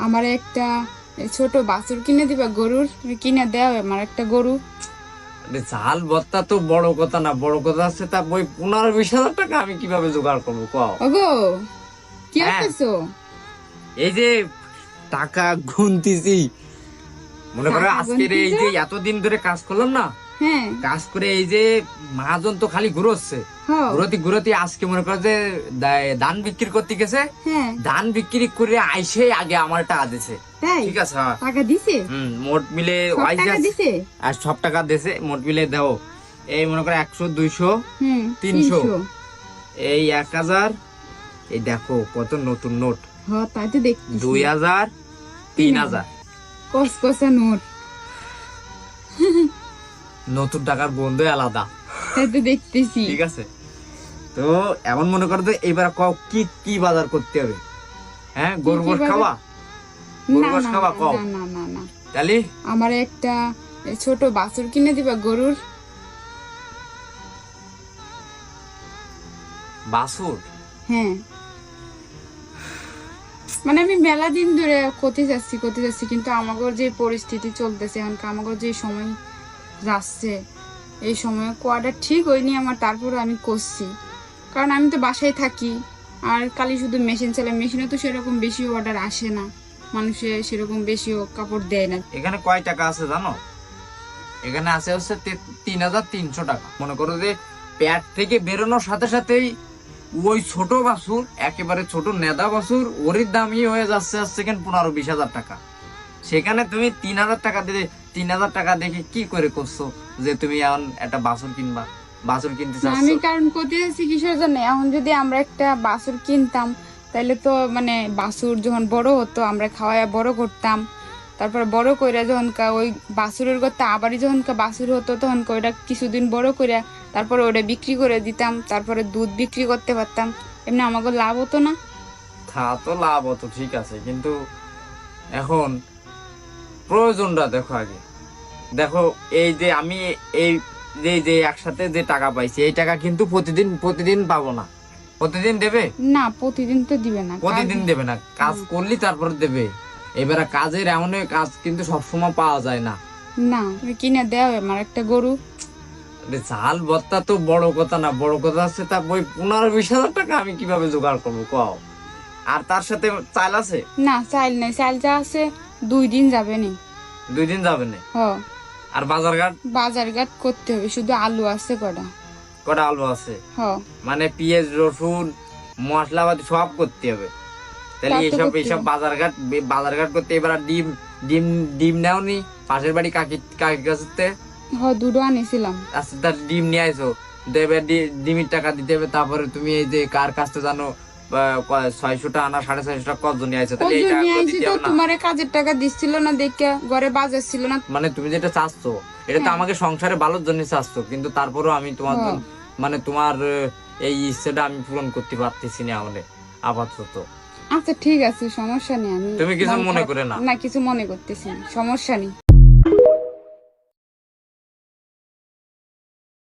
আমার একটা ছোট বাছুর কিনে দিবা, গরুর কিনে দেও আমার একটা গরু। ঝাল ভর্তা তো বড় কথা না, বড় কথা আছে তা ওই 15-20 হাজার টাকা আমি কিভাবে জোগাড় করবো কও? ওগো কি হ্যাঁ। করতেছো? এই যে টাকা গুনতেছি, মনে করো টাকা আজকের এই গুনতেছো? যে এতদিন ধরে কাজ করলাম না, হ্যাঁ কাজ করে এই যে মহাজন তো খালি ঘুরোচ্ছে, হ্যাঁ ঘুরতি ঘুরতি আজকে মনে করো যে ধান বিক্রি করতে গেছে, হ্যাঁ। ধান বিক্রি করে আইসে আগে আমার টাকা দিছে। তাই ঠিক আছে, হ্যাঁ। টাকা দিছে? মোট মিলে সব টাকা দিছে? আর সব টাকা দিছে, মোট মিলে দাও এই মনে করো 100, 200, 300, 300। এই 1000, এই দেখো কত নতুন নোট, হ্যাঁ তাই তো দেখতেছি। 2000, 3000 কসকসা নোট। নতুন টাকার বন্ধু আলাদা। তাই তো দেখতেছি। ঠিক আছে, তো এমন মনে করো তো এবার কও কি কি বাজার করতে হবে? হ্যাঁ, গরু গোশ বাজার? খাওয়া, গরু না গোশ না খাওয়া কও না না না না। তাহলে আমার একটা ছোট বাছুর কিনে দিবা, গরুর। বাছুর? হ্যাঁ মানে আমি মেলা দিন ধরে করতে যাচ্ছি কিন্তু আমাগর যে পরিস্থিতি চলতেছে এখন, আমাগর যে সময় যাচ্ছে এই সময় কোয়াটা ঠিক হয়নি আমার, তারপরে আমি করছি কারণ আমি তো বাসায় থাকি আর খালি শুধু মেশিন চালাই, মেশিনে তো সেরকম বেশি অর্ডার আসে না, মানুষে সেরকম বেশিও কাপড় দেয় না। এখানে কয় টাকা আছে জানো? এখানে আছে হচ্ছে 3300 টাকা। মনে করো যে পেট থেকে বেরোনোর সাথে সাথেই ওই ছোট বাছুর, একেবারে ছোট নেদা বাছুর, ওর দামই হয়ে যাচ্ছে সেকেন্ড 15-20 হাজার টাকা। সেখানে তুমি 3000 টাকা দিলে, 3000 টাকা দেখে কি করে করছো যে তুমি এখন একটা বাছুর কিনবা, বাছুর কিনতে না, চাচ্ছ? আমি কারণ করতে যাচ্ছি কিসের জন্য, এখন যদি আমরা একটা বাছুর কিনতাম তাহলে তো মানে বাছুর যখন বড় হতো আমরা খাওয়ায় বড় করতাম, তারপর বড় কইরা যখন ওই বাছুরের কথা আবারই যখন বাছুর হতো তখন ওইটা কিছুদিন বড় কইরা তারপরে ওটা বিক্রি করে দিতাম, তারপরে দুধ বিক্রি করতে পারতাম, এমনি আমাকে লাভ হতো না? তা তো লাভ হতো, ঠিক আছে, কিন্তু এখন প্রয়োজনটা দেখো আগে। দেখো এই যে আমি এই যে যে একসাথে যে টাকা পাইছি, এই টাকা কিন্তু প্রতিদিন প্রতিদিন পাবো না। প্রতিদিন দেবে? না প্রতিদিন তো দিবে না, প্রতিদিন দেবে না, কাজ করলি তারপর দেবে। এবারে কাজের এমন কাজ কিন্তু সবসময় পাওয়া যায় না। না তুমি কিনে দেও আমার একটা গরু। ঝাল ভর্তা তো বড় কথা না, বড় কথা আছে তা ওই 15-20 হাজার টাকা আমি কিভাবে জোগাড় করবো কও? আর তার সাথে চাল আছে? না চাইল নাই, চাইল যা আছে 2 দিন যাবে নি। 2 দিন যাবে না। হ আর বাজারঘাট? বাজারঘাট করতে হবে, শুধু আলু আছে কটা। কটা আলু আছে? হ মানে পেঁয়াজ রসুন মশলাপাতি সব করতে হবে, তাহলে তা তো এইসব করতে এইসব হবে। বাজারঘাট করতে। এবার আর ডিম ডিম ডিম নেও নি পাশের বাড়ি কাকি কাছে? হ দুটো আনিছিলাম। আচ্ছা, তার ডিম নিয়ে আইসো, দেবে ডিমের টাকা দিতে হবে। তারপরে তুমি এই যে কার কাছে জানো 600 টাকা না 650 টাকা কতজন নিয়ে আইছো, তাহলে এই ওজন নিয়ে টাকাগুলো আইছি দিতে তো, হবে না? তোমারে কাজের টাকা দিচ্ছিল না দেখে, ঘরে বাজার ছিল না। মানে তুমি যেটা চাচ্ছ এটা তো হ্যাঁ। আমাকে সংসারে ভালোর জন্য চাচ্ছ, কিন্তু তারপরেও আমি তোমার হ্যাঁ। মানে তোমার এই ইচ্ছেটা আমি পূরণ করতে পারতেছি না আমাদের আপাতত। আচ্ছা ঠিক আছে সমস্যা নেই, আমি তুমি কিছু মনে খারাপ- করে না। না কিছু মনে করতেছি না, সমস্যা নেই।